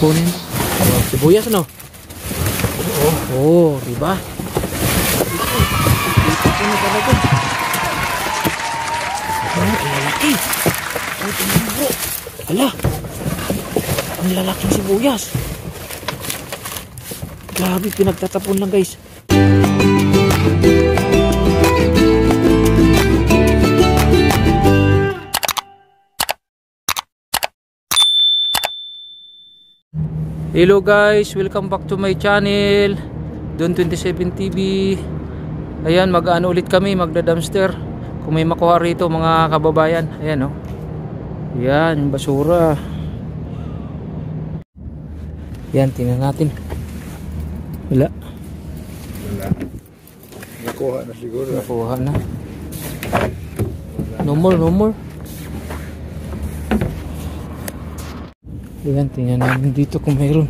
kunin. Oh, sibuyas no? Oh, diba? Ito na talaga. Ang lalaki. Oh, tingnan mo bro. Hala. Ang lalaking sibuyas. Grabe, pinagtatapon lang guys. Hello guys, welcome back to my channel Don27 TV. Ayan, mag-ano ulit kami, magda-dumpster. Kung may makuha rito mga kababayan. Ayan oh. Ayan, yung basura. Ayan, tingnan natin. Wala. Nakuha na siguro. Nakuha na. No more, no more. Ayan, tingnan namin dito kung mayroon.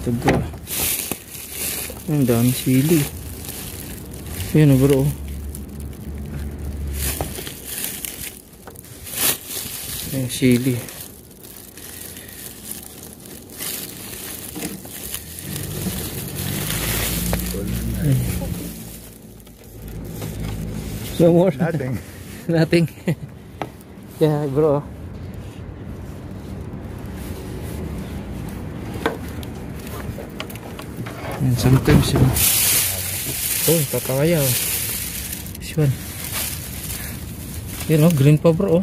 Ito ba? Ang dami sili. Ayan bro. Ayan sili. No more? Nothing. Nothing. Yeah, bro. And sometimes, oh, kakawaya. This one. Yan, oh, green pa bro.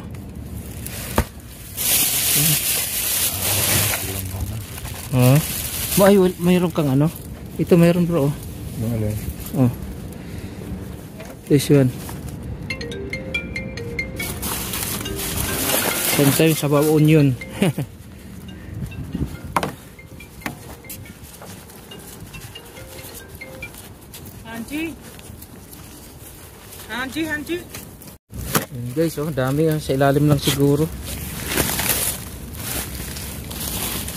Mayroon kang ano? Ito mayroon bro. Oh. This one. Sometimes sabaw onion. Hanji. Guys, oh, dami sa ilalim lang siguro.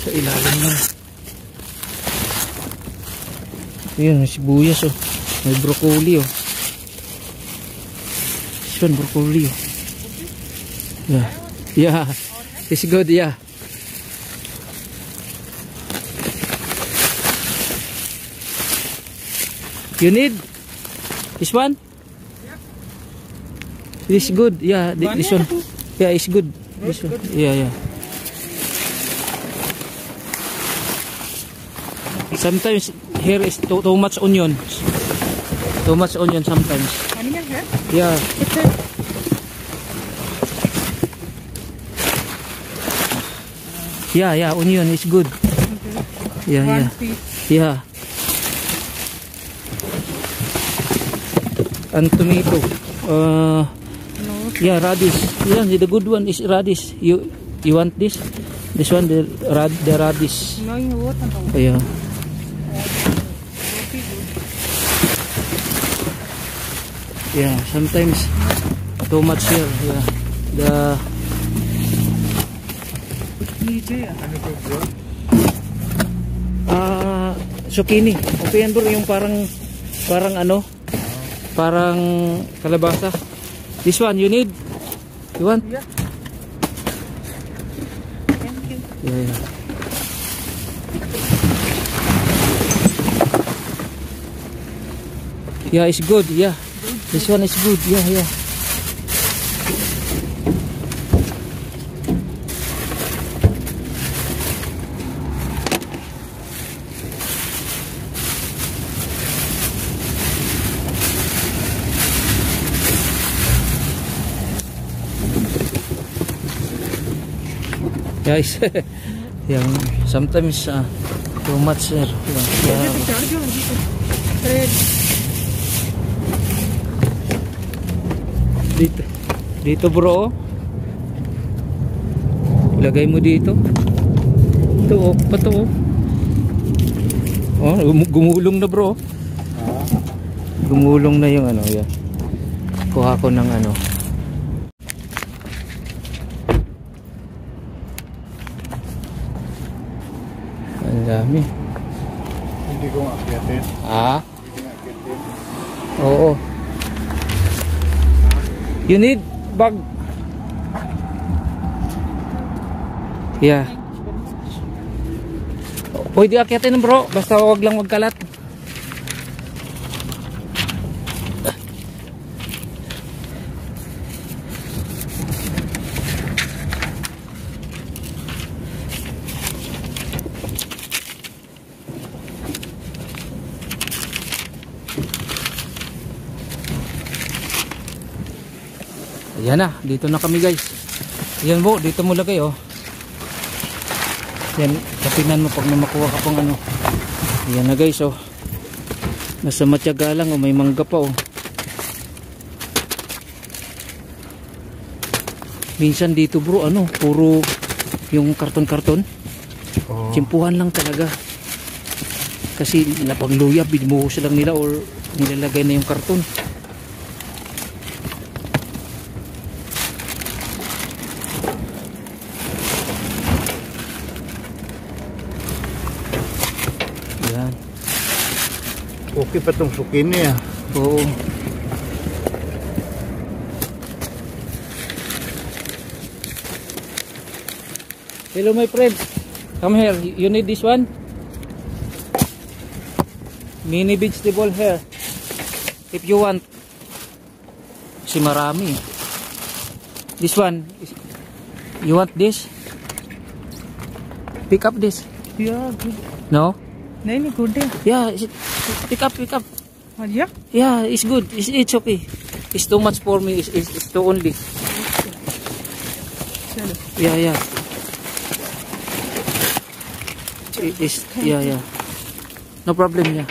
Sa ilalim lang. Ayun, may sibuyas oh. May broccoli oh. This one broccoli oh. Yeah, it's good, yeah. You need this one? This is good, yeah. This one, yeah, it's good. This one, yeah. Sometimes here is too much onion. Too much onion sometimes. Yeah. Yeah, onion is good. Yeah. And tomato. Yeah, radish. Yeah, the good one is radish. You want this? This one, the radish. Yeah. Yeah, sometimes too much here. Yeah. Zucchini. Okay yan bro, yung parang ano? Parang kalabasa. This one you need? You want? Yeah. Thank you. Yeah. Yeah, it's good. Yeah. This one is good. Yeah. Guys, yang sometimes too much sir. Dito bro. Lagay mo dito. Ito oh, pato oh. Oh, gumulong na bro. Gumulong na yung ano, yan. Kuha ko ng ano. Ang dami. Hindi ko akyatin. Ah? Hindi ko akyatin. Oo. You need bag. Yeah. Pwede akyatin bro, basta wag lang magkalat. Ayan na, dito na kami guys. Ayan po, dito mo lagay oh. Yan, kapinan mo pag may makuha ka pang ano. Ayan na guys oh. Nasa matyaga lang oh, may mangga pa oh. Minsan dito bro ano, puro yung karton-karton. Oh. Tsimpuhan lang talaga. Kasi napagluya, binuhos lang nila or nilalagay na yung karton. Yan. Okay pa tong sukin niya. Oo. Hello my friend. Come here. You need this one? Mini vegetable here. If you want. Kasi marami. This one. You want this? Pick up this. Yeah, good. No? नहीं good है. Yeah, pick up. Yeah. Yeah, it's good. It's okay. It's too much for me. It's too only. चलो. Yeah. It's yeah. No problem. Yeah.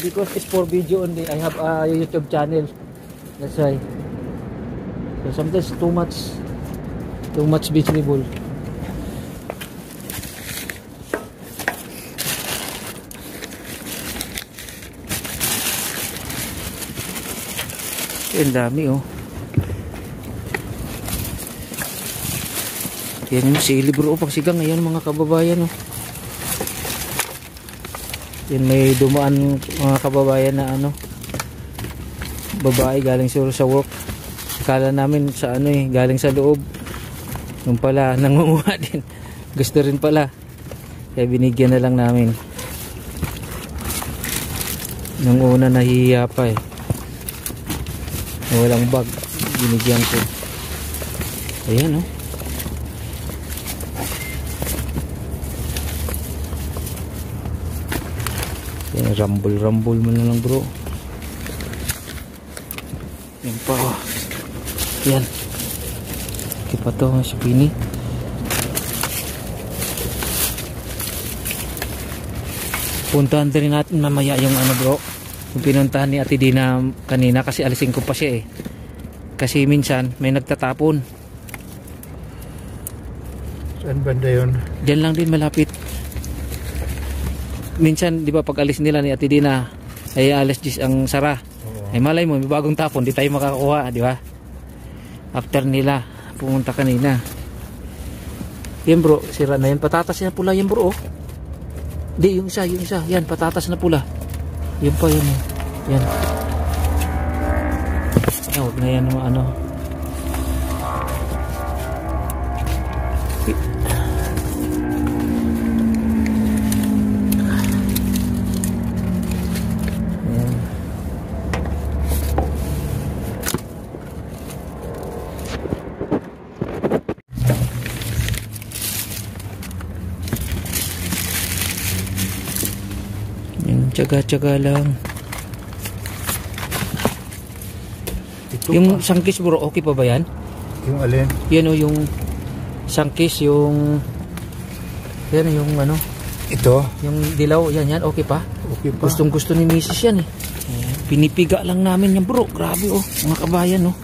Because it's for video only. I have a YouTube channel. That's why. So sometimes too much vegetable. Ang dami oh. Yan yung sili bro, pagsigang ngayon mga kababayan oh. Yan may dumaan mga kababayan na ano, babae galing sa work. Akala namin sa ano eh, galing sa loob. Yung pala nangunguha din. Gusto rin pala. Kaya binigyan na lang namin. Nung una nahihiya pa eh. Walang bag, binigyan ko. Ayan oh. Yan, rumble mo na lang bro. Yan pa oh. Yan. Okay pa to si Pini. Puntahan din natin mamaya yung ano bro, yung pinuntahan ni Ate Dina kanina kasi alisin ko pa siya eh. Kasi minsan may nagtatapon. Saan banda yun? Diyan lang din malapit. Minsan di ba pag alis nila ni Ate Dina ay alas 10 ang sara. Oo. Ay malay mo may bagong tapon, di tayo makakuha, di ba? After nila pumunta kanina. Yan bro, sira na yan. Patatas na pula yan bro oh. Di, yung isa. Yan, patatas na pula. Yan pa yan. Yan. Huwag na yan ano. Tsaga-tsaga lang. Ito Yung pa. sangkis bro, okay pa ba yan? Yung alin? Yan o yung sangkis, yung yan yung ano, Ito? yung dilaw, yan, okay pa? Okay pa. Gustong gusto ni Mrs. yan eh. Pinipiga lang namin yan bro, grabe oh, mga kabayan oh.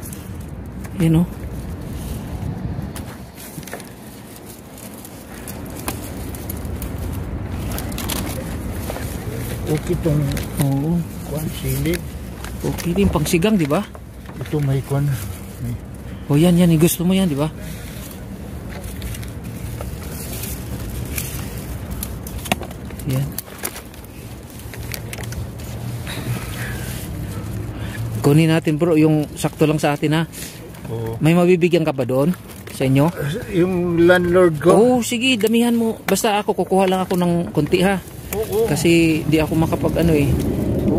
Yan oh. Okay itong kwan, silid. Okay din, pangsigang di ba? Ito may kwan. May... O yan, gusto mo yan di ba? Yan. Kunin natin bro, yung sakto lang sa atin ha. Oo. May mabibigyan ka ba doon sa inyo? Yung landlord ko. Oo, sige, damihan mo. Basta ako, kukuha lang ako ng konti ha. Oo. Kasi di ako makapag ano eh.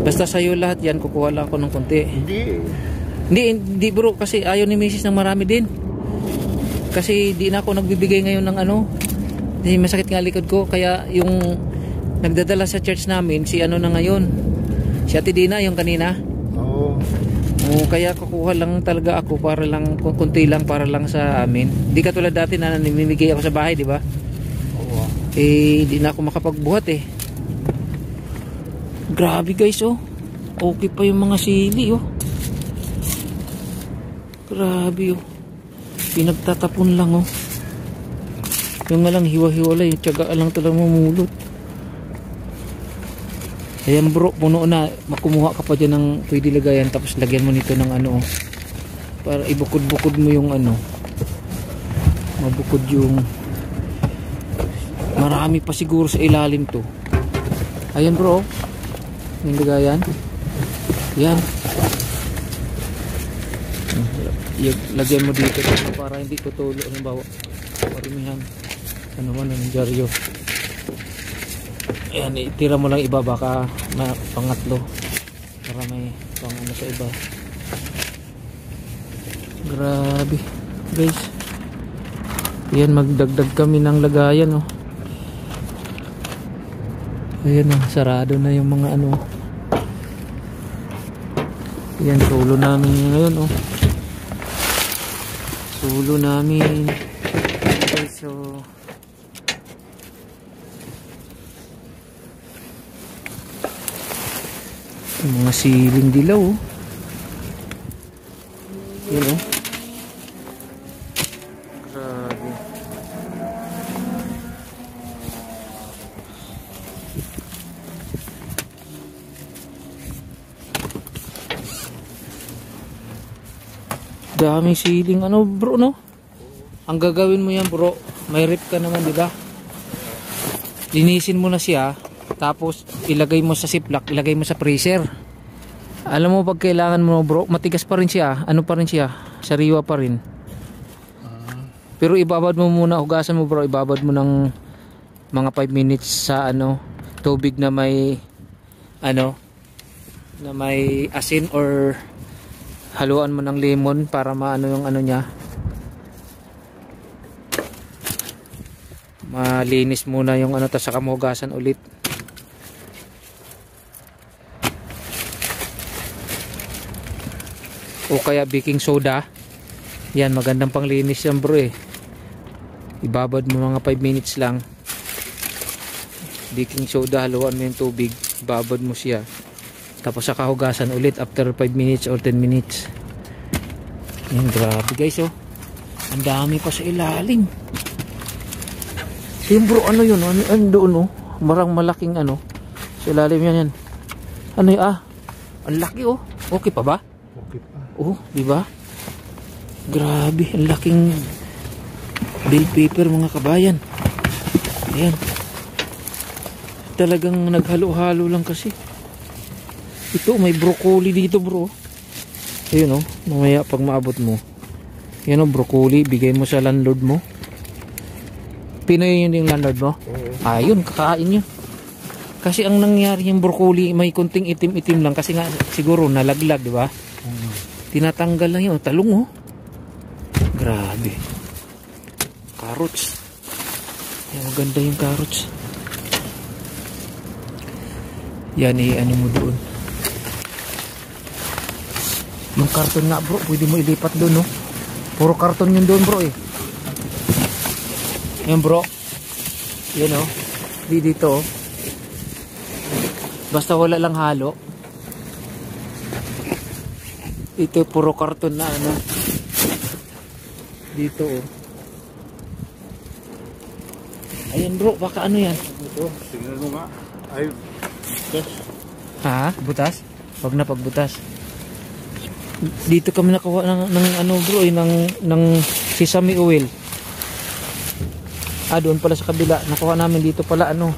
Basta sa'yo lahat yan, kukuha lang ako ng konti. Hindi bro, kasi ayaw ni Mrs. ng marami din. Kasi di na ako nagbibigay ngayon ng ano. Di masakit nga likod ko. Kaya yung nagdadala sa church namin, si ano na ngayon. Si Ate Dina, yung kanina. Oo. Oo, kaya kukuha lang talaga ako para lang, kunti lang para lang sa amin. Di katulad dati na namimigay ako sa bahay, di ba? Oo. Eh, di na ako makapagbuhat eh. Grabe guys oh. Okay pa yung mga sili oh. Grabe oh. Pinagtatapon lang oh. Yung nga lang hiwa-hiwalay, tiyaga lang talagang mamulot. Ayan bro, puno na. Makumuha ka pa dyan ng pwede lagayan. Tapos lagyan mo nito ng ano, para ibukod-bukod mo yung ano, mabukod yung, marami pa siguro sa ilalim to. Ayan bro, yung lagayan. Yan. Lagyan mo dito para hindi tutulo. Halimbawa, parimihan ano man ang dyaryo. Ayan, itira mo lang iba baka pangatlo para may pang ano sa iba. Grabe guys. Ayan, magdagdag kami ng lagayan oh. Ayan oh, sarado na yung mga ano. Ayan, solo namin ngayon oh. Solo namin. Okay, so mga siling dilaw oh. Yan oh. Grabe. Daming siling ano bro no. Ang gagawin mo yan bro, may rip ka naman di ba? Linisin mo na siya. Tapos ilagay mo sa ziplock, ilagay mo sa freezer. Alam mo pag kailangan mo bro, matigas pa rin siya. Ano pa rin siya? Sariwa pa rin. Pero ibabad mo muna, hugasan mo bro, ibabad mo ng mga 5 minutes sa ano, tubig na may ano, na may asin or haluan mo ng lemon para maano yung ano niya. Malinis muna yung ano, tapos saka mo hugasan ulit. O kaya baking soda. Yan, magandang panglinis yan bro eh. Ibabad mo mga 5 minutes lang. Baking soda, haluan mo yung tubig, ibabad mo siya. Tapos saka hugasan ulit after 5 minutes or 10 minutes. Yan, grabe guys oh. Ang dami pa sa ilalim. Yung bro, ano yun? Ano doon oh? Marang malaking ano. Sa ilalim yan. Ano yun ah? Ang laki oh. Okay pa ba? Okay pa. Oh, di ba? Grabe, ang laking bell pepper mga kabayan. Ayan. Talagang naghalo-halo lang kasi. Ito, may broccoli dito bro. Ayun oh, mamaya pag maabot mo. Yan oh, broccoli, bigay mo sa landlord mo. Pinoy yun yung landlord mo? Ayun, kakain yun. Kasi ang nangyari yung broccoli, may kunting itim-itim lang kasi nga siguro nalaglag, di ba? Tinatanggal lang yun. Talong oh. Grabe. Carrots. Yan, maganda yung carrots. Yan ano mo doon. Yung karton nga bro, pwede mo ilipat doon no. Puro karton yun doon bro eh. Yan bro. Yan oh. Dito oh. Basta wala lang halo. Ito puro karton na ano. Dito oh. Ayan bro, baka ano yan? Ito, tingnan mo nga. Ay, butas. Ha? Butas? Wag na pagbutas. Dito kami nakuha ng ano bro eh, ng sesame oil. Ah, doon pala sa kabila. Nakuha namin dito pala ano.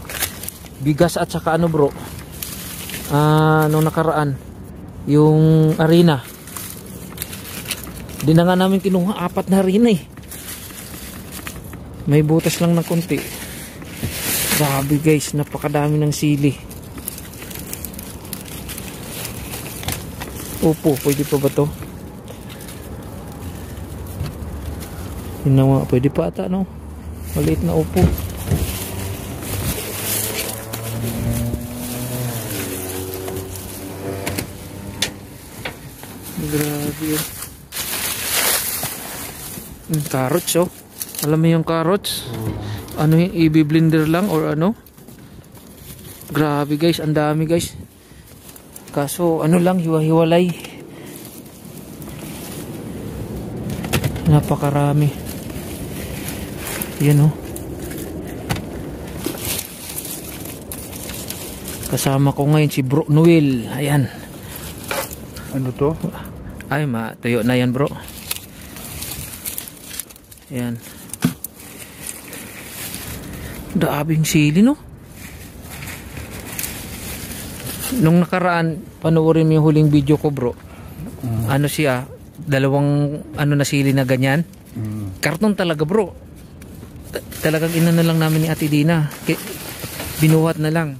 bigas at saka ano bro, nung nakaraan yung arena, di na nga namin kinuha, 4 na harina eh. May butas lang ng konti. Grabe guys, napakadami ng sili. Upo, pwede pa ba to? Yun na nga, pwede pa ata no? Maliit na upo. Grabe yun. Carrots oh. Alam mo yung carrots? Ano yung i-blender lang or ano? Grabe guys, ang dami guys. Kaso ano lang, hiwa-hiwalay. Napakarami. Yan oh. Kasama ko ngayon si Bro Noel. Ayan. Ano to? Ay, tuyo na yan bro. Ayan. Daming sili no. Nung nakaraan, panoorin mo yung huling video ko bro. Ano siya, 2 ano na sili na ganyan. Karton talaga bro. Talagang ina na lang namin ni Ate Dina. Binuhat na lang.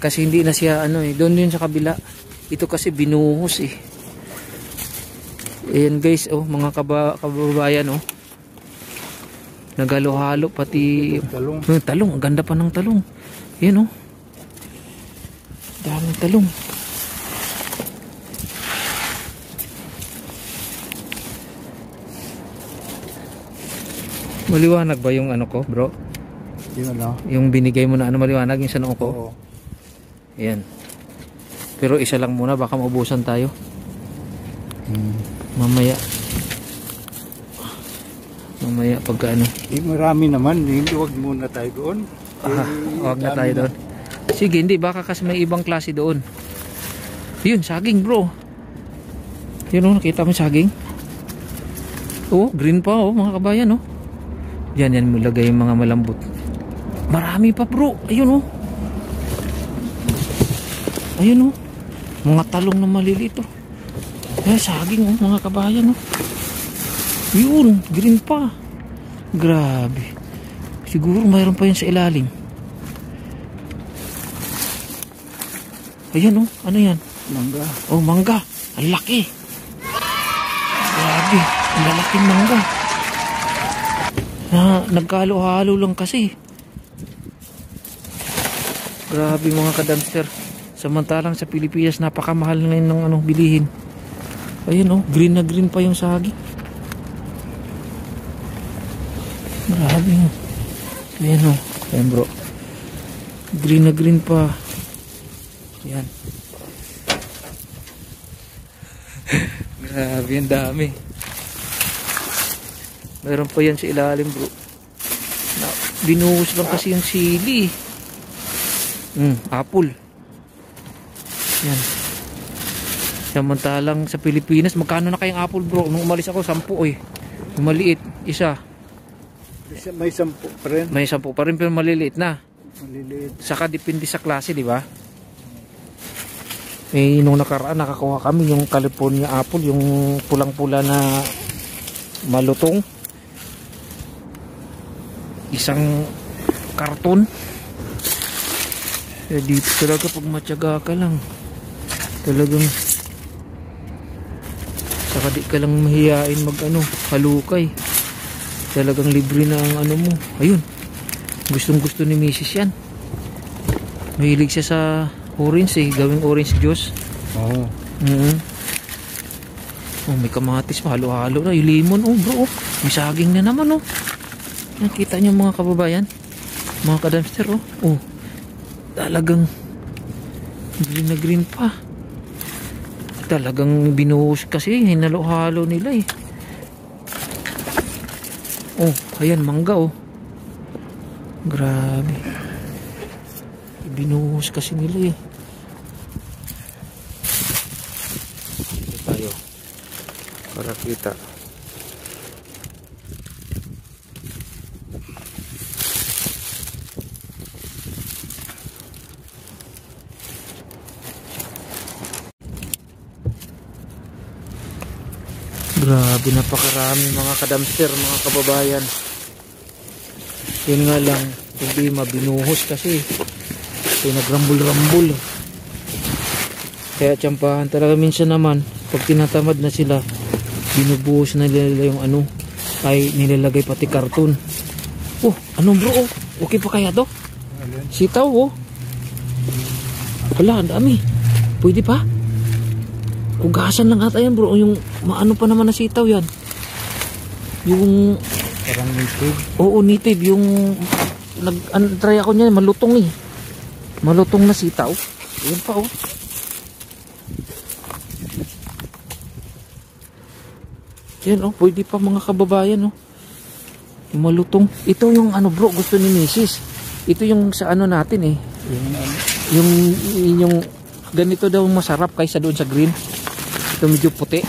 Kasi hindi na siya ano eh. Doon yun sa kabila. Ito kasi binuhos eh. Ayan guys oh, mga kababayan oh. Nagalo-halo pati Talong. Talong, ang ganda pa ng talong. Yan oh. Daming talong. Maliwanag ba yung ano ko, bro? Yun ano? Yung binigay mo na ano, maliwanag yung sa noo ko? Oo. Yan. Pero isa lang muna, baka maubusan tayo. Mamaya pagka ano. Marami naman, hindi, wag muna tayo doon. Wag na tayo doon. Sige, hindi, baka kasi may ibang klase doon. Yun, saging bro. Yun o, nakita mo saging? Oh, green pa oh, mga kabayan oh. Yan mo lagay yung mga malambot. Marami pa bro, ayun oh. Ayun oh. Mga talong na maliliit oh. Saging oh, mga kabayan oh. Yun, green pa. Grabe. Siguro mayroon pa yun sa ilalim. Ayan oh, ano yan? Mangga. Oh, mangga. Ang laki. Grabe, ang lalaking mangga. Nagkalo-halo lang kasi. Grabe mga kadamster. Samantalang sa Pilipinas napakamahal ngayon ng ano, bilihin. Ayan oh, green na green pa yung saging. Grabe oh. Ayan oh, ayan bro. Green na green pa. Ayan. Grabe, ang dami. Meron pa yan sa ilalim bro. Binuhos lang kasi yung sili. Apple. Yan. Samantalang sa Pilipinas, magkano na kayang apple bro? Nung umalis ako, 10 eh. Yung maliit, isa. May 10 pa rin. May 10 pa rin pero maliliit na. Maliliit. Saka depende sa klase, di ba? Eh, nung nakaraan, nakakuha kami yung California apple, yung pulang-pula na malutong. Isang karton. Eh, dito talaga pag matyaga ka lang. Talagang saka di ka lang mahiyain mag ano, halukay. Talagang libre na ang ano mo. Ayun. Gustong gusto ni Mrs. yan. Mahilig siya sa orange eh. Gawing orange juice. Oo. Oh, may kamatis pa. Halo-halo na. Yung lemon. Oh bro. Oh. May saging na naman oh. Nakita niyo mga kababayan. Mga kadamster oh. Oh. Talagang green na green pa. Talagang binuhos kasi. Hinalo-halo nila eh. Oh, ayan, mangga oh. Grabe. Binuhos kasi nila eh. Ito tayo. Para kita. Grabe, napakarami mga kadamster, mga kababayan. Yun nga lang, problema, binuhos kasi. So, nagrambul-rambul. Kaya tsampahan talaga minsan naman, pag tinatamad na sila, binubuhos na nila yung ano, ay nilalagay pati karton. Oh, ano bro? Oh, okay pa kaya to? Sitaw oh. Wala, ang dami. Pwede pa? Ugasan lang ata yan bro. Yung maano pa naman na sitaw yan. Yung Parang native. oo, native. Yung try ako niyan, malutong eh. Malutong na sitaw. Yan pa oh. Yan oh, pwede pa mga kababayan oh. Yung malutong. Ito yung ano bro, gusto ni Mrs. Ito yung sa ano natin eh. Yung ganito daw masarap kaysa doon sa green. Ito medyo puti.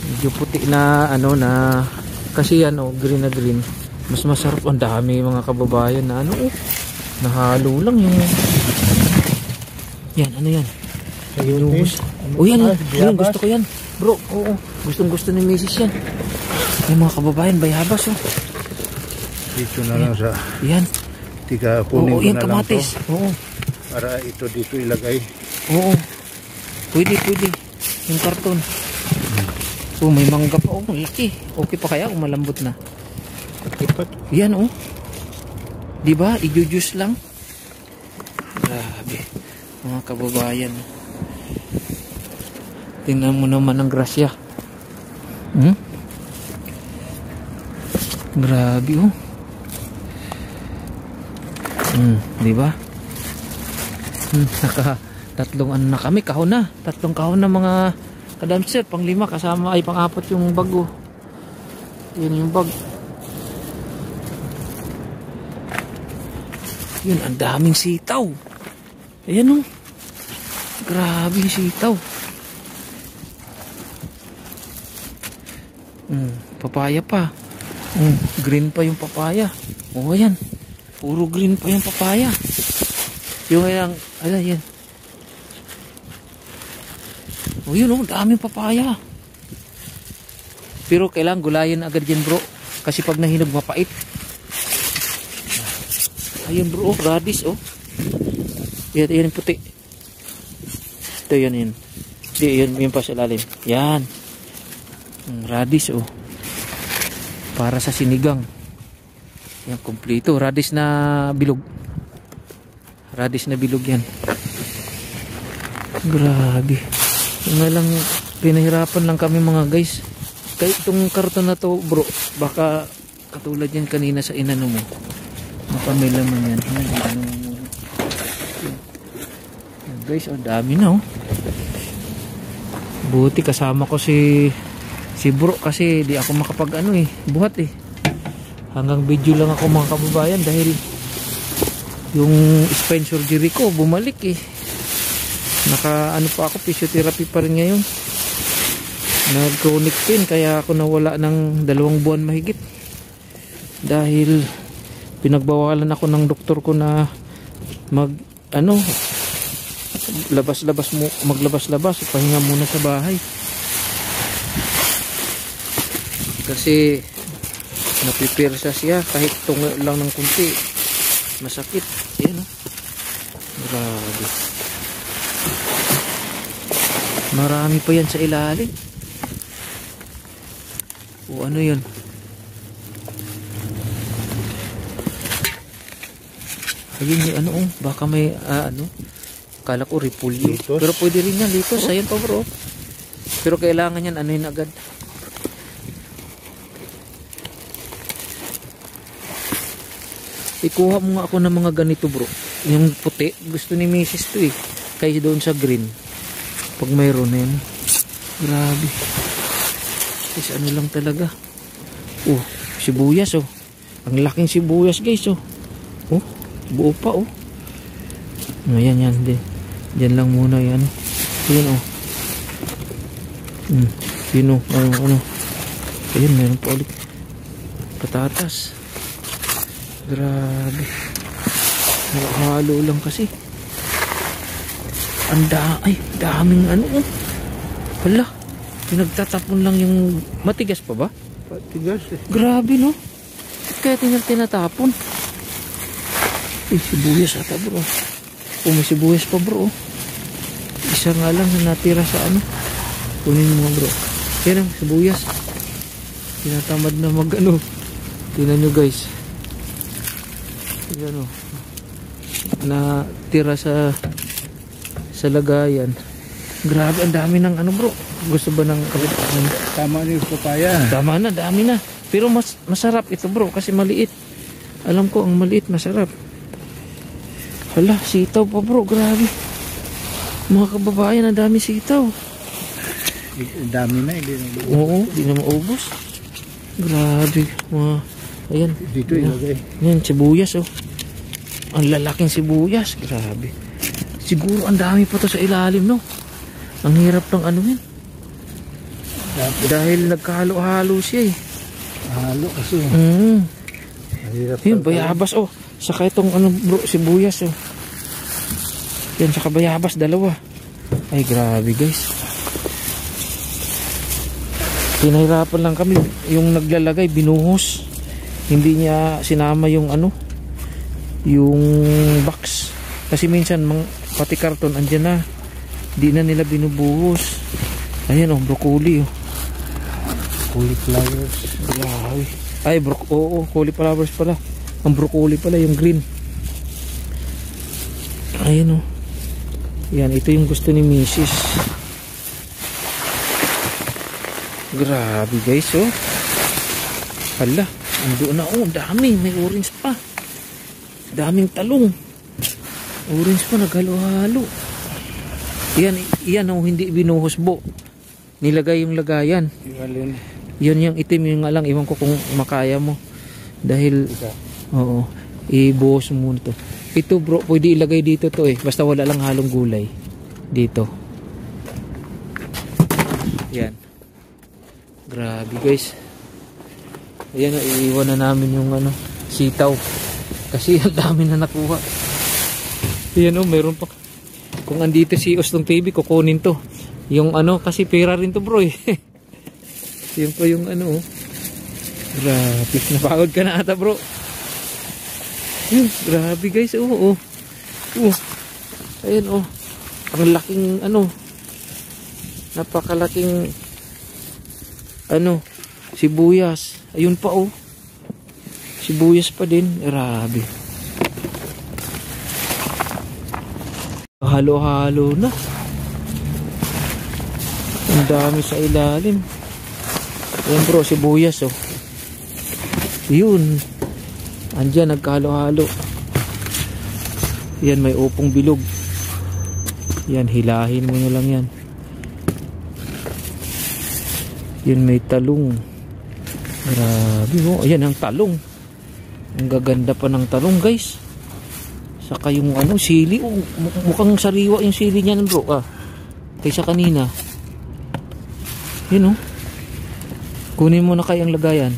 Medyo puti na ano na kasi ano, green na green. Mas masarap. Ang dami mga kababayan na ano oh. Nahalo lang yung yan, ano yan? Oh yan, yan, gusto ko yan bro, oo, gustong gusto ni Mrs. yan. Yung mga kababayan, bayabas oh. Dito na lang sa Yan, tiga kunin oo, ko yan na lang to. kamatis. Oo, Para ito dito ilagay. oo. Pwede. Yung karton. So may mangga pa oh, laki. Okay pa kaya kung malambot na? Ipat. Yan oh. Diba? I-juice lang. Grabe. Mga kababayan. Tingnan mo naman ang grasya. Grabe oh. Diba? Naka tatlong ano na kami. Kahon na. Tatlong kahon na mga kadamser. Pang 5 kasama ay pang 4 yung bag oh. Yan yung bag. Yun, ang daming sitaw. Ayan oh. Grabe yung sitaw. Papaya pa. Green pa yung papaya. Oh, ayan. Puro green pa yung papaya. Yung ayan, yan. Oh, yun oh, daming papaya. Pero kailangan gulayin agad yan bro. Kasi pag nahinog mapait. Ayun bro, oh, radish oh. Yan yung puti. Ito yan. Yun pa sa lalim. Yan. Radish oh. Para sa sinigang. Yan, kompleto. Radish na bilog. Radish na bilog yan. Grabe. Yung nga lang, pinahirapan lang kami mga guys. Kaya itong karton na to bro, baka katulad yan kanina sa inano mo. Mapamila mo yan. Guys, ang dami na oh. Buti kasama ko si bro kasi di ako makapag ano eh, buhat eh. Hanggang video lang ako mga kababayan dahil yung spine surgery ko bumalik eh. Naka ano pa ako, physiotherapy pa rin ngayon. Nag-chronic pain kaya ako nawala ng 2 buwan mahigit. Dahil pinagbawalan ako ng doktor ko na maglabas-labas, pahinga muna sa bahay. Kasi napipirsa siya kahit tungo lang ng kunti. Masakit. Ayan oh. Grabe. Marami pa yan sa ilalim. O ano yun? Ayun yung ano oh. Baka may ano. Kala ko repulyo. Pero pwede rin yan. Litos. Ayan pa bro. Pero kailangan yan ano yun agad. Ikuha mo nga ako ng mga ganito bro. Yung puti. Gusto ni Mrs. to eh. Kaya doon sa green. Pag mayroon na yun. Grabe. Kasi ano lang talaga. Oh, sibuyas oh. Ang laking sibuyas guys oh. Oh, buo pa oh. Ayan yan. Diyan lang muna yan. Ayan oh. Yun oh. Ano. Ayun, meron pa ulit. Patatas. Grabe. Halo lang kasi. Daming ano oh. Hala. Pinagtatapon lang yung matigas pa ba? Patigas eh. Grabe no. Kaya tinatapon. Sibuyas ata bro. May sibuyas pa bro. Isa nga lang na natira sa ano. Kunin mo bro. Yan ang sibuyas. Tinatamad na mag ano. Tingnan nyo guys. Yan o. Natira sa lagayan. Grabe ang dami ng ano bro. Gusto ba ng kapitan? Tama na yung papaya. Tama na, dami na. Pero masarap ito bro kasi maliit. Alam ko ang maliit masarap. Hala, sitaw pa bro, grabe. Mga kababayan, ang dami sitaw. Dami na, hindi na. Oo, hindi na maubos. Grabe. Ayan. Dito ilagay. Ayan, sibuyas oh. Ang lalaking sibuyas, grabe. Siguro ang dami pa to sa ilalim no. Ang hirap ng ano yun. Dahil nagkahalo-halo siya eh. Halo kasi. Mahirap. Yun, bayabas oh. Saka itong ano bro, sibuyas oh. Yan, saka bayabas, dalawa. Ay, grabe guys. Pinahirapan lang kami. Yung naglalagay, binuhos. Hindi niya sinama yung ano, yung box. Kasi minsan, pati karton, andyan na. Di na nila binubuhos. Ayan oh, broccoli oh. Cauliflowers. Grabe. Ay, oo, cauliflowers pala. Ang broccoli pala, yung green. Ayan o. Yan, ito yung gusto ni Mrs. Grabe guys oh. Hala, ando na oh, dami. May orange pa. Daming talong. Orange pa, naghalo-halo. Yan oh, hindi binuhos bo. Nilagay yung lagayan. Yan yung itim yung alang. Iwan ko kung makaya mo. Dahil oo, ibuhos mo muna to. Ito bro, pwede ilagay dito to eh. Basta wala lang halong gulay. Dito. Yan. Grabe guys. Ayan o, iiwan na namin yung ano, sitaw. Kasi ang dami na nakuha. Ayan o, mayroon pa. Kung andito si Ostong TV, kukunin to. Yung ano, kasi pera rin to bro eh. Yan po yung ano oh. Grabe, napagod ka na ata bro. Grabe guys, oh. Ayan oh. Ang laking ano. Napakalaking ano, sibuyas. Ayun pa oh. Sibuyas pa din. Grabe. Halo-halo na. Ang dami sa ilalim. Ayan bro, sibuyas oh. Yun. Andyan, nagkahalo-halo. Yan, may upong bilog. Yan, hilahin mo na lang yan. Yan, may talong. Grabe oh. Ayan, ang talong. Ang gaganda pa ng talong guys. Saka yung ano, sili oh. Mukhang sariwa yung sili niyan bro ah. Kaysa kanina. Yun oh. Kunin mo na kayang lagayan.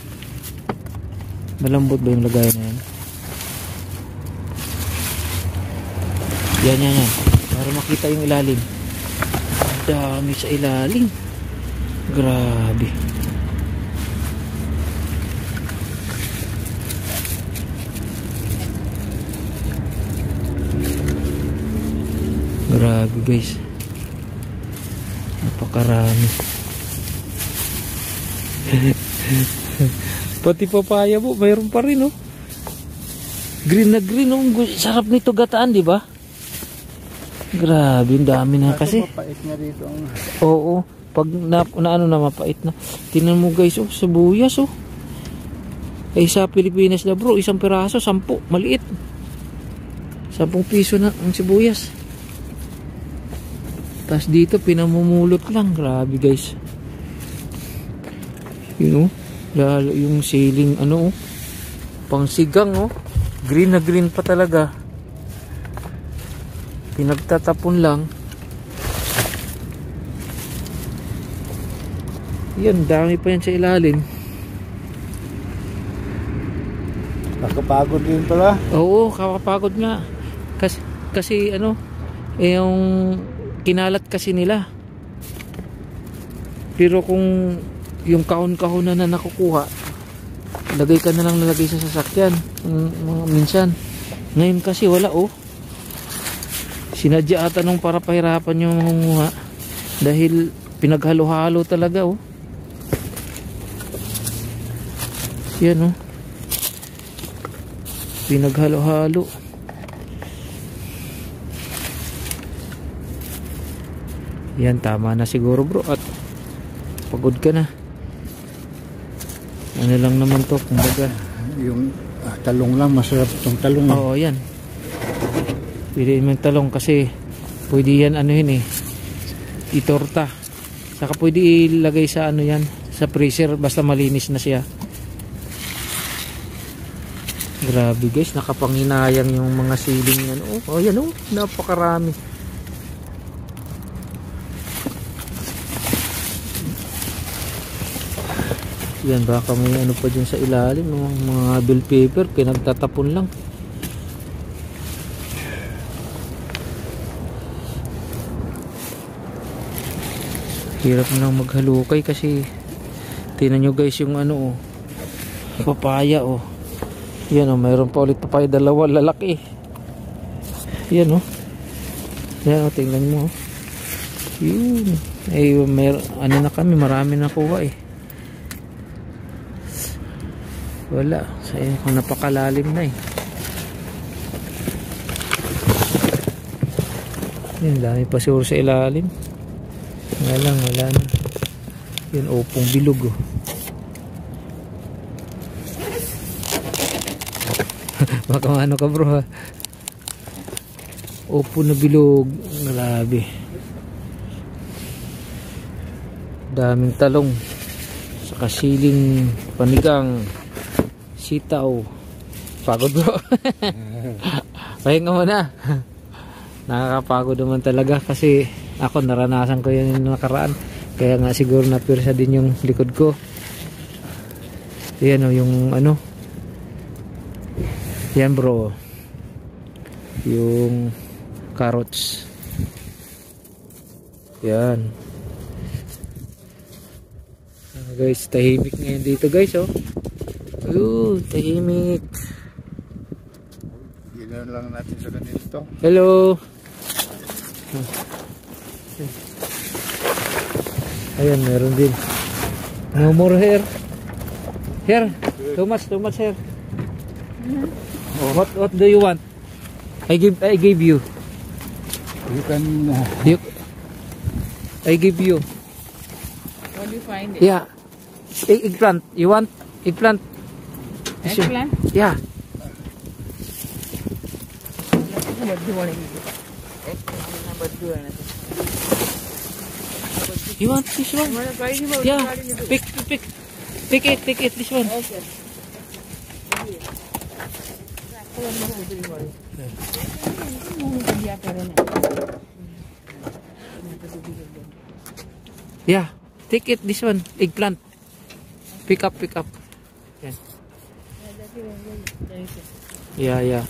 Malambot ba yung lagayan na yan? Yan. Para makita yung ilalim. Dami sa ilalim. Grabe. Grabe guys. Napakarami. Pati papaya po, mayroon pa rin oh. Green na green oh. Sarap nito gataan, di ba? Grabe, ang dami na kasi. Mapait na rito ang... Oo, pag na ano na mapait na. Tingnan mo guys oh, sibuyas oh. Ay sa Pilipinas na bro, isang piraso, 10, maliit. 10 piso na ang sibuyas. Tapos dito pinamumulot lang. Grabe guys. You know, lalo yung siling ano oh, pang sigang oh. Green na green pa talaga. Pinagtatapon lang. Yan, dami pa yan sa ilalim. Nakapagod din pala. Oo, kakapagod nga. Kasi ano, yung kinalat kasi nila. Pero kung yung kahon-kahon na nakukuha, lagay ka na lang nalagay sa sasakyan minsan. Ngayon kasi wala oh. Sinadya ata nung para pahirapan yung mangunguha dahil pinaghalo-halo talaga oh. Yan oh. Pinaghalo-halo. Yan, tama na siguro bro at pagod ka na. Ano lang naman to, kumbaga Yung talong lang, masarap itong talong. oo yan, piliin mo yung talong kasi pwede yan ano yun eh, itorta, saka pwede ilagay sa ano yan, sa freezer basta malinis na siya. Grabe guys, nakapanginayang yung mga siling yan oh, yan oh, napakarami. Yan, baka may ano pa dyan sa ilalim, mga bell paper, pinagtatapon lang. Hirap na maghalukay kasi tingnan nyo guys yung ano oh, papaya oh. Yan oh, mayroon pa ulit papaya, dalawa lalaki. Yan oh. Yan oh, tingnan mo oh. Yun. Ay, ano na kami, marami na kuha eh. Wala, sayang kung napakalalim na eh. Yan, dami pa siguro sa ilalim. Wala na. Yan, opong bilog oh. Baka ano ka bro ha. Opo na bilog. Grabe. Daming talong. Saka siling panigang. Sitaw. Pagod bro. Pahinga mo na. Nakakapagod naman talaga kasi ako naranasan ko yun yung nakaraan. Kaya nga siguro napirsa din yung likod ko. Yan o yung ano. Yan bro. Yung carrots. Yan. Guys, tahimik ngayon dito guys oh. Tahimik. Ginawa lang natin sa ganito. Hello. Ayan, meron din. No more hair. Hair. Too much hair. Oh, what do you want? I gave you. You can I give you. What do you find it? Yeah. Eggplant. You want eggplant? Eggplant? Yeah. What do you want to eat? Eggplant, what do you want to eat? You want this one? You want to try it? Yeah. Pick it. This one. Okay. Yeah. Take it. This one. Eggplant. Pick up. Yeah. Yeah.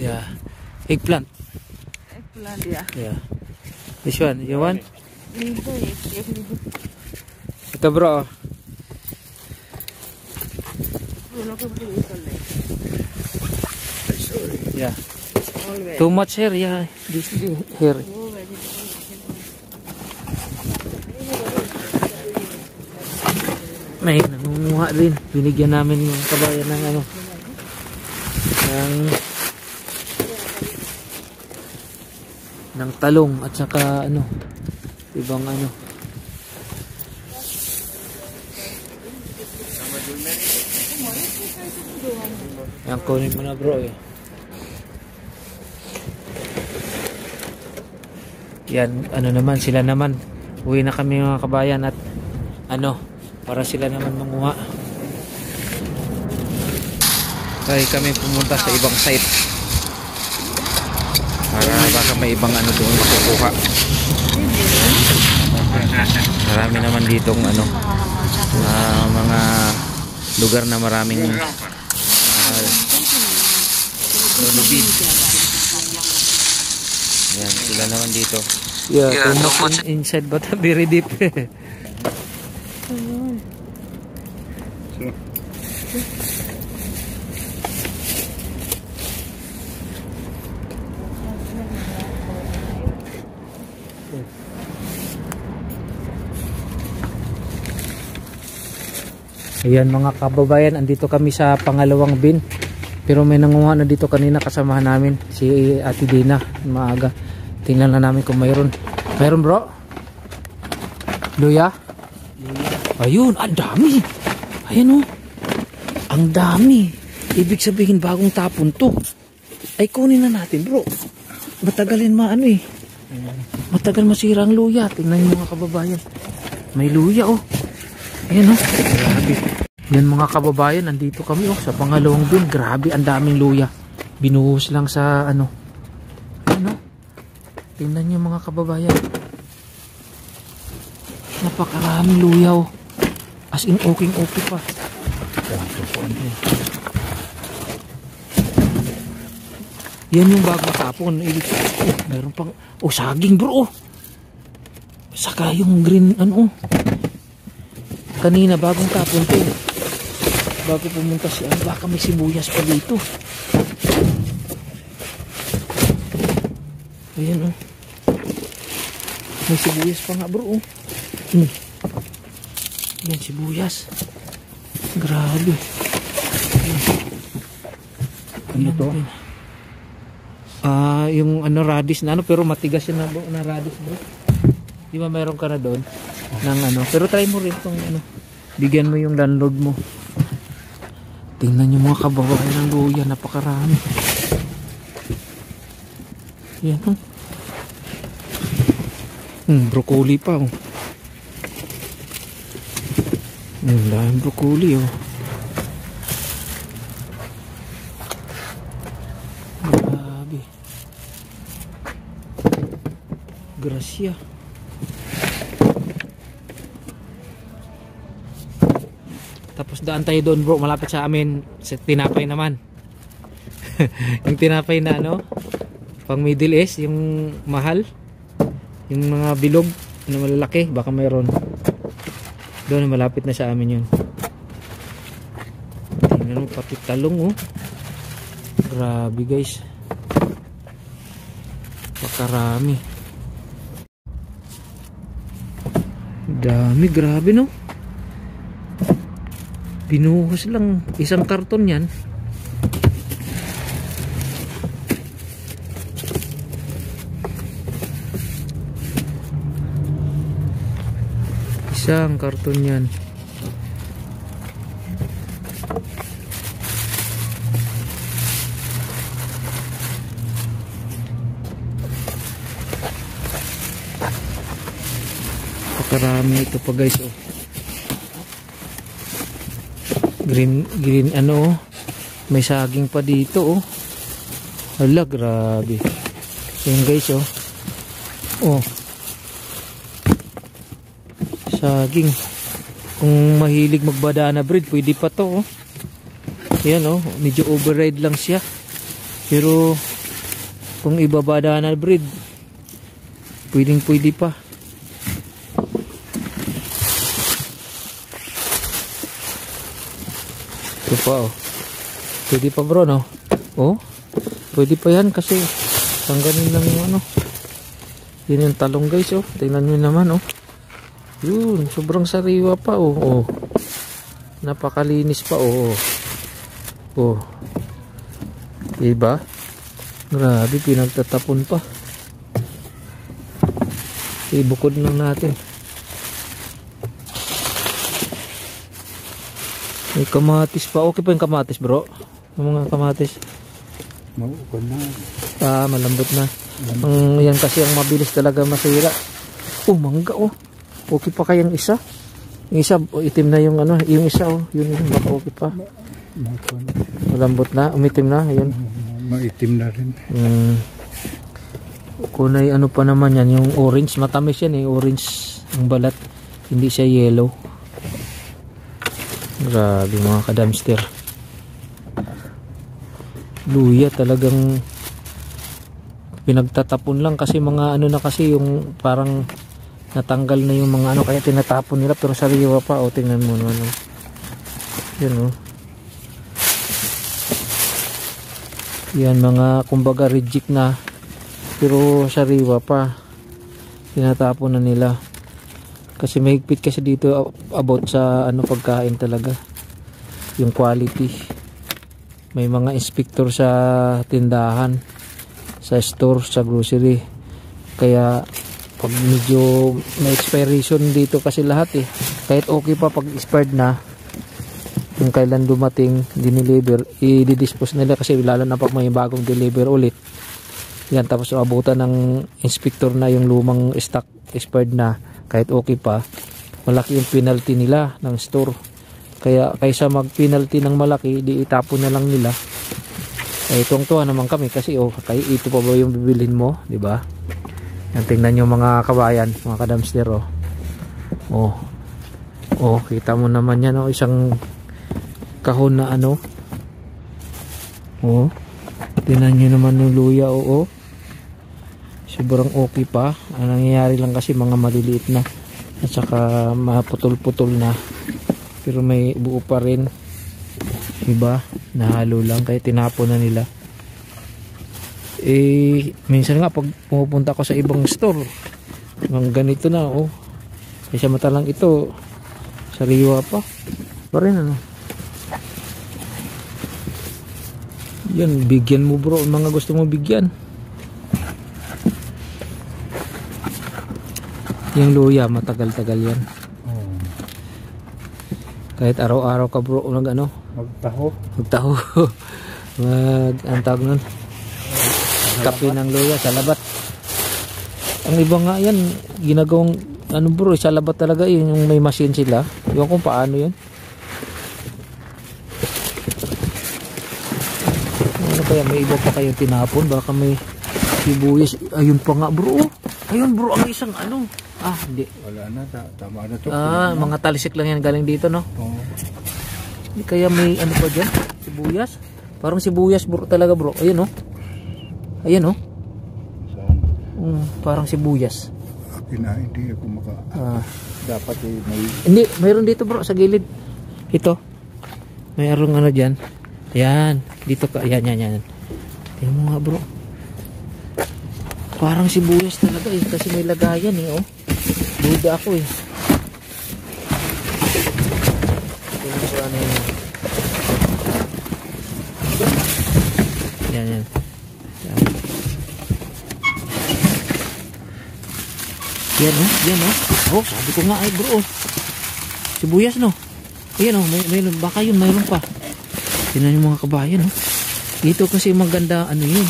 Yeah. Eggplant. Eggplant, yeah. Yeah. This one. You want? Ito bro. Yeah. Too much hair. Yeah. This hair. May nangunguha rin. Binigyan namin yung kabayan ng ano. Ng talong at saka ano. Ibang ano. Yan, kunin mo na bro eh. Yan, ano naman, sila naman. Uwi na kami mga kabayan at ano, para sila naman manguha. Kaya kami pumunta sa ibang site. Para baka may ibang ano doon makukuha. Marami naman ditong ano, mga lugar na maraming lulubid. Yan, sila naman dito. Yeah, too much inside but very deep. Ayan mga kababayan, andito kami sa pangalawang bin. Pero may nanguha na dito kanina, kasamahan namin si Ate Dina, maaga. Tingnan na namin kung mayroon. Mayroon bro? Luya? Ayun, ang dami. Ayan o. Ang dami. Ibig sabihin bagong tapon to. Ay kunin na natin bro. Matagalin maano eh. Matagal masira ang luya. Tingnan nyo mga kababayan. May luya oh. Ayan o. Grabe. Yan mga kababayan, nandito kami oh, sa pangalawang bin. Grabe, ang daming luya. Binuhos lang sa ano. Ano? Tingnan nyo mga kababayan. Napakaraming luya oh. As in okay pa. Yan yung bagong tapon. Oh, meron pang, oh saging bro oh. Saka yung green ano oh. Kanina bagong tapon to. Bago pumunta siya, baka may sibuyas pa dito. Ayan oh. May sibuyas pa nga bro oh. Yan sibuyas. Grabe. Ano to? Yung ano radish na ano, pero matigas yun na radish bro. Di ba meron ka na doon ng ano, pero try mo rin tong ano, bigyan mo yung landlord mo. Tingnan nyo mga kababayan ng luya, napakarami. Yan oh. Broccoli pa oh. Dahil broccoli oh. Grabe. Gracia. Tapos daan tayo doon bro, malapit sa amin sa tinapay naman. Yung tinapay na ano, pang Middle East, yung mahal, yung mga bilog na malalaki, baka mayroon doon, malapit na sa amin yun. Tingnan mo pati talong oh. Grabe guys, pakarami, dami, grabe no. Binuhos lang isang karton yan. Isang karton yan. Pakarami ito pa guys oh. Green ano oh. May saging pa dito oh. Hala, grabe. Yan guys oh. Oh. Saging. Kung mahilig magbadana bread, pwede pa to oh. Yan oh, medyo override lang siya. Pero kung ibabadana bread, pwede pa. Ito pa oh. Pwede pa bro no? Oh. Pwede pa yan kasi tanggalin lang yung ano. Yun yung talong guys oh. Tingnan nyo naman oh. Yun, sobrang sariwa pa oh. Oh. Napakalinis pa oh. Oh. Diba? Grabe, pinagtatapon pa. Ibukod lang natin. May kamatis pa. Okay pa yung kamatis bro? Yung mga kamatis Maukod na. Malambot na. Yan kasi ang mabilis talaga masira. Oh, mangga oh. Okay pa kayang isa? Yung isa, itim na yung ano. Yung isa oh. Yun baka okay pa. Malambot na. Umitim na. Yun. Maitim na rin. Kunay ano pa naman yan. Yung orange. Matamis yan eh. Orange. Ang balat, hindi siya yellow. Grabe mga kadamster. Luya talagang pinagtatapon lang kasi mga ano na kasi yung parang natanggal na yung mga ano kaya tinatapon nila pero sariwa pa. O tingnan mo ano. Yan o. Yan mga kumbaga reject na pero sariwa pa. Tinatapon na nila. Kasi mahigpit kasi dito about sa ano pagkain talaga. Yung quality. May mga inspector sa tindahan, sa store, sa grocery. Kaya pag medyo may expiration dito kasi lahat eh. Kahit okay pa pag expired na, yung kailan dumating, dineliver, i-dispose nila kasi lalo na pag may bagong deliver ulit. Yan, tapos abutan ng inspector na yung lumang stock expired na. Kahit okay pa, malaki yung penalty nila ng store. Kaya kaysa mag-penalty ng malaki, di itapon na lang nila. Eh, tuwang-tuwa naman kami kasi kaya ito pa ba yung bibilhin mo, di ba? Yan, tingnan nyo mga kabayan, mga kadamster kita mo naman yan isang kahon na ano. Tingnan nyo naman yung luya, sobrang okay pa. Ang nangyayari lang kasi mga maliliit na at saka maputol-putol na pero may buo pa rin, diba? Nahalo lang kaya tinapon na nila. Minsan nga pag pumupunta ko sa ibang store mga ganito na kasi mata lang ito sariwa pa rin ano. Yan, bigyan mo bro ang mga gusto mo bigyan. Yung luya matagal-tagal yan. Kahit araw-araw ka bro Magtaho. Ang tawag nun, kape ng luya sa labat. Ang iba nga yan ginagawang bro sa labat talaga yun, yung may machine sila. Iwan kung paano yun. Ano kaya may iba pa kayong tinapon, baka may sibuyas. Ayun pa nga bro, ayun bro ang isang hindi. Wala na, tama na to. Mga talisik lang yan galing dito no. Kaya may pa dyan, sibuyas. Parang sibuyas bro talaga bro. Ayun Ayan parang sibuyas. Hindi ako dapat may... Hindi, mayroon dito bro sa gilid. Ito. Mayroong dyan. Ayan, dito ka. Ayan. Ayan mo nga bro. Parang sibuyas talaga kasi may lagayan Duda ako Yan. Yan sabi ko nga bro. Sibuyas no. Ayan mayroon baka yun mayroon pa. Tingnan yung mga kabayan Dito kasi maganda yun.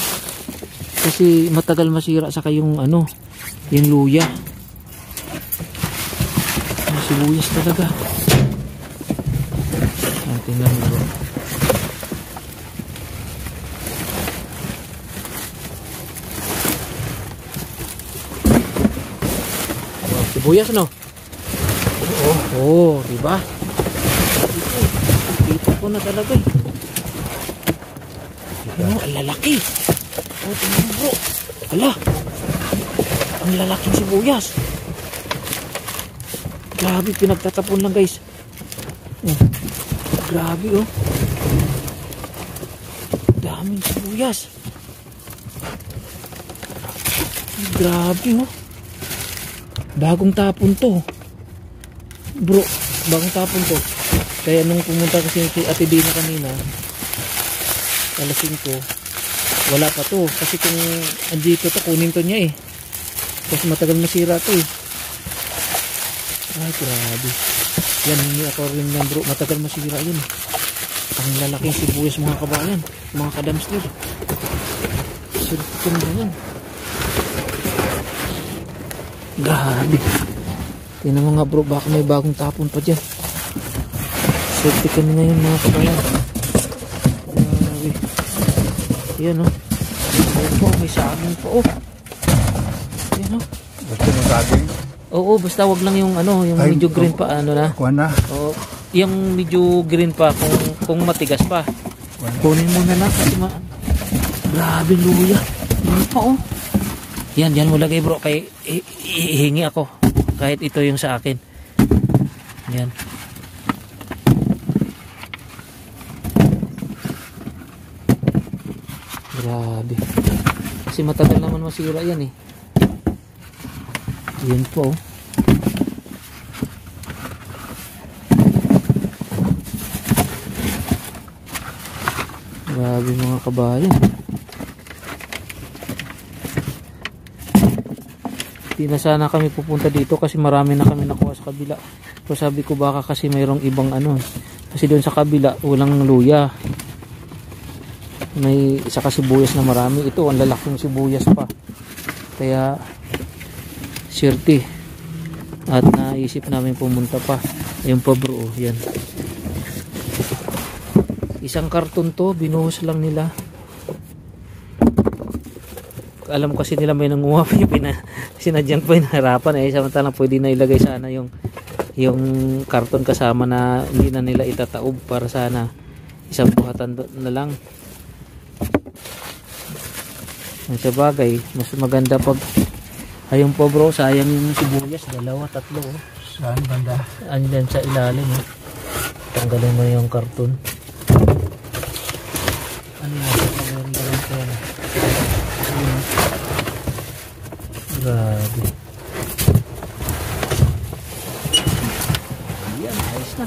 Kasi matagal masira saka yung yung luya. Sibuyas talaga. Tingnan mo bro. Sibuyas no? Diba? Dito ko na talaga ang lalaki. Tingnan mo bro. Hala. Ang lalaking sibuyas. Grabe, pinagtatapon lang guys. Grabe daming sibuyas. Grabe bagong tapon to bro, bagong tapon to. Kaya nung pumunta kasi si Ate Dina kanina alas 5 wala pa to kasi kung andito to kunin to niya kasi matagal masira to ay grabe yan, hindi ako rin yan bro, matagal masira yun ang lalaking sibuyas mga kabayan, mga kadamster. Surpon na yan. Grabe. Tingnan mo nga bro, baka may bagong tapon pa dyan. Swerte kami na yun mga kabayan. Grabe. Yan Ayan may saging pa Ayan Gusto mo saging? Oo, basta wag lang yung ano, yung Ay, medyo green pa, ano na. Kuha na. Oo, yung medyo green pa, kung matigas pa. Kunin mo na lang kasi grabe luya. Yan pa oh. Yan mo lagay bro, kay hihingi ako. Kahit ito yung sa akin. Yan. Grabe. Kasi matagal naman masira yan eh. Yan po oh. Grabe mga kabayan. Hindi na sana kami pupunta dito kasi marami na kami nakuha sa kabila. So sabi ko baka kasi mayroong ibang ano. Kasi doon sa kabila walang luya. May isa kasi sibuyas na marami. Ito ang lalaking sibuyas pa. Kaya sirti. At naisip namin pumunta pa. Ayun pa bro. Yan. Isang karton to. Binuhos lang nila. Alam kasi nila may nanguha. Sinadyang pa hinaharapan. Samantalang pwede na ilagay sana yung karton kasama na hindi na nila itataob para sana isang buhatan na lang. Sa bagay mas maganda pag ayun po bro, sayang yung sibuyas, 2, 3 oh. Saan banda? Andyan sa ilalim oh. Tanggalin mo yung karton. Ano yan? Grabe. Yan, ayos na.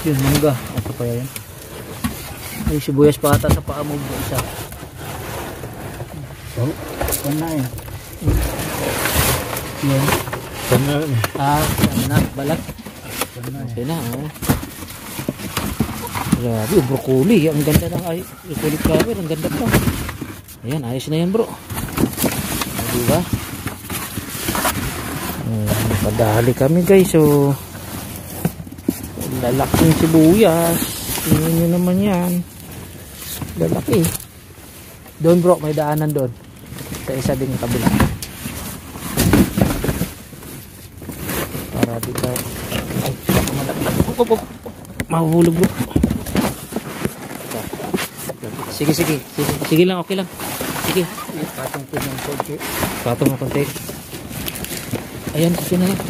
Yun, mangga. Ito pa yan. Ay, sibuyas pa ata sa paa mo bro, isa. Oh, kuha na eh. Yan. Kuha na eh. Sana, balat. Kuha na eh. Okay na, oh. Grabe, broccoli. Ang ganda ng broccoli cover. Ang ganda to. Ayan, ayos na yan bro. Diba? Padali kami guys. So, lalaking sibuyas. Tingnan nyo naman yan. Lalaki. Doon bro, may daanan doon. Sa isa din yung kabila. Para dito. Ay, baka malaglag. Mahuhulog bro. Sige lang, okay lang. Sige. Patong ko ng konti. Patong ng konti. Ayan, okay na lang.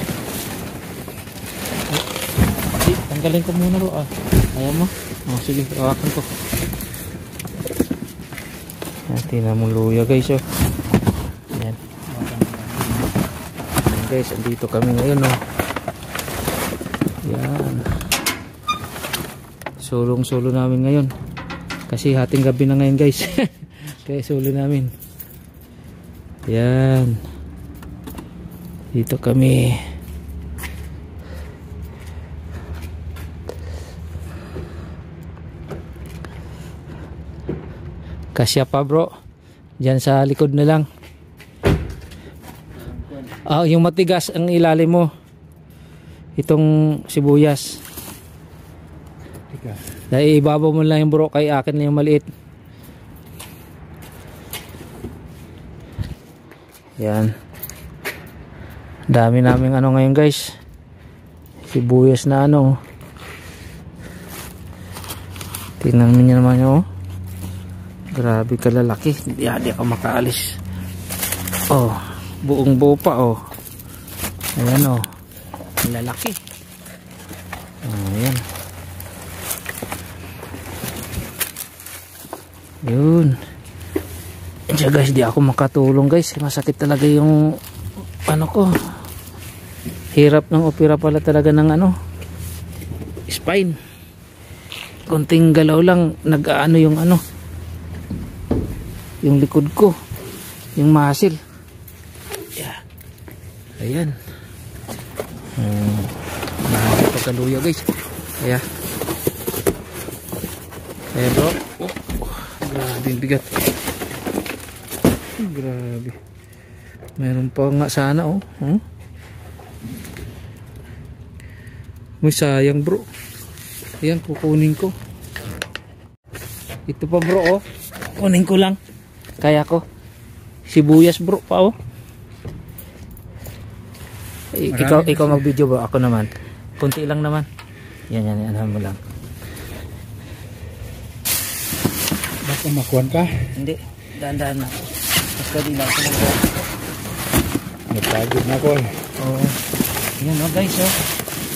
Ay, tanggalin ko muna bro. Ayan mo. Sige, hawakan ko. Tingnan mo luya guys oh. Ayan. Ayan guys, andito kami ngayon oh. Ayan. Sulong-sulo namin ngayon. Kasi hating gabi na ngayon guys. Kaya sulo namin. Ayan. Dito kami. Kasya pa bro. Diyan sa likod na lang. Yung matigas ang ilalim mo. Itong sibuyas. Dahil ibabaw mo lang yung bro. Kay akin lang yung maliit. Yan. Dami naming ano ngayon guys. Sibuyas na ano. Tingnan niyo naman yun oh. Grabe kalalaki. Hindi ako makaalis. Oh, buong buo pa oh. Ayan oh. Lalaki. Ayan. Yun. Diyan guys, di ako makatulong guys. Masakit talaga yung ano ko. Hirap ng opera pala talaga ng ano. Spine. Konting galaw lang nag-aano yung ano. Yung likod ko, yung muscle. Yeah. Ayan. Pagkaluya guys. Ayan. Ayan bro. Grabe yung bigat. Grabe. Meron pa nga sana oh. May sayang bro. Ayan, kukunin ko. Ito pa bro oh. Kunin ko lang. Kaya ko. Sibuyas bro pa oh. Ikaw mag-video ba? Ako naman. Kunti lang naman. Yan, anahan mo lang. Baka makuhan ka? Hindi, daan-daan na. Basta di lang ako Napagod na ko eh. Oo. Yan o guys o.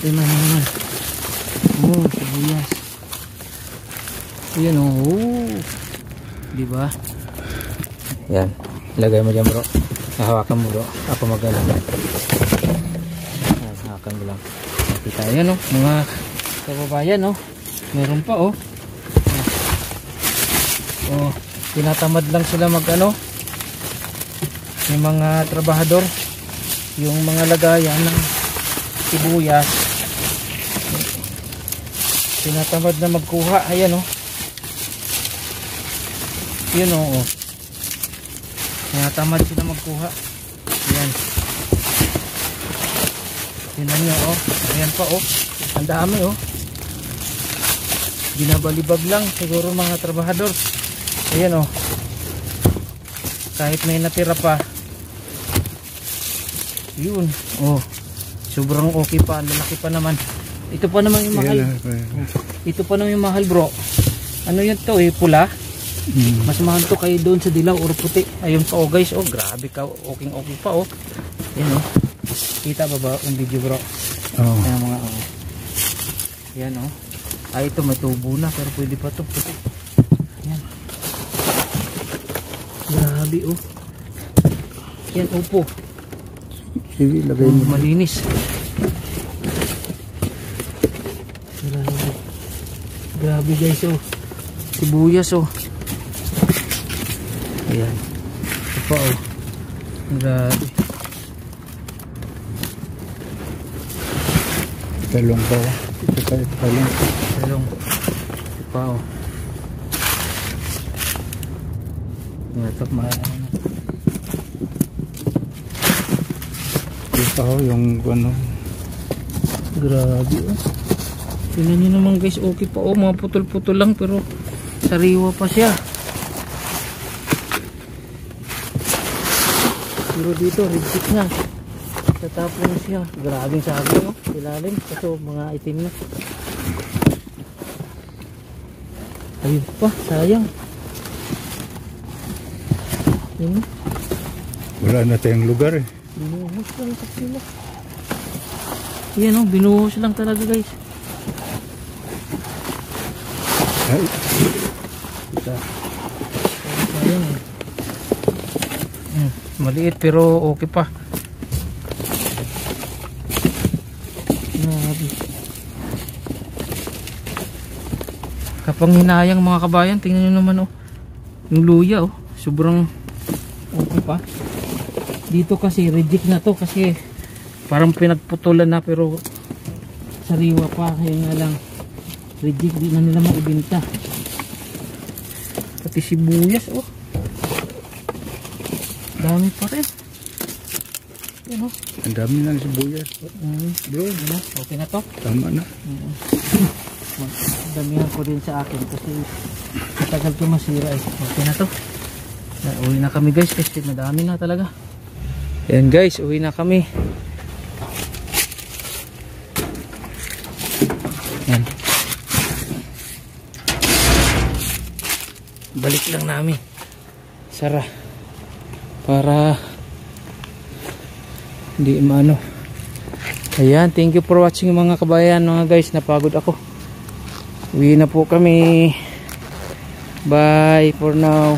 Tingnan mo naman. Oo, sibuyas. Yan o. Diba? Yan. Lagay mo dyan bro. Hahawakan mo bro. Ako mag-alam. Hahawakan mo lang. Nakita yan o. Mga kababayan o. Meron pa o. Oh, tinatamad lang sila mag-ano. Yung mga trabahador. Yung mga lagayan ng sibuyas. Tinatamad na magkuha. Ayan o. Yun o. Tinatamad sila magkuha. Ayan. Tingnan nyo o. Ayan pa o. Ang dami o. Binabalibag lang siguro mga trabahador. Ayan o. Kahit may natira pa. Yun. O. Sobrang okay pa. Lalaki pa naman. Ito pa naman yung mahal. Ito pa naman yung mahal bro. Ano yun to eh? Pula. Mas mahal to kayo doon sa dilaw or puti. Ayun pa o guys. O grabe ka. Okay pa o. Yan o. Kita ba ba yung video bro? Oo. Yan mga o. Yan o. Ay ito may tubo na. Pero pwede pa to puti. Yan. Grabe o. Yan upo. Sige, lagay mo. Malinis. Grabe. Grabe guys o. Sibuyas o. Ayan. Ito pa o. Grabe. Talong pa. Ito talong. Talong. Ito pa o. Ito pa. Ito yung ano. Grabe oh. Tingnan nyo naman guys, okay pa oh, mga putol-putol lang pero sariwa pa siya. Pero dito, rigid na. Tatapon na siya. Grabing sabi oh, ilalim. Kaso mga itim na. Ayun pa, sayang. Yun. Wala na tayong lugar eh. Binuhos lang sila. Yan oh, binuhos lang talaga guys. Ay. Ito. Ayan eh. Maliit pero okay pa. Grabe. Kapanghinayang mga kabayan, tingnan nyo naman oh. Yung luya oh, sobrang okay pa. Dito kasi reject na to kasi parang pinagputulan na pero sariwa pa, kaya nga lang reject, di na nila maibenta. Pati sibuyas oh, dami pa rin. Yan oh. Ang dami ng sibuyas. Bro, ano? Okay na to? Tama na. Damihan ko din sa akin kasi matagal to masira eh. Okay na to. Uwi na kami guys kasi madami na talaga. Yan guys, uwi na kami. Yan. Balik lang namin. Sara. Para hindi maano. Ayan, thank you for watching mga kabayan mga guys. Napagod ako. Uwi na po kami. Bye for now.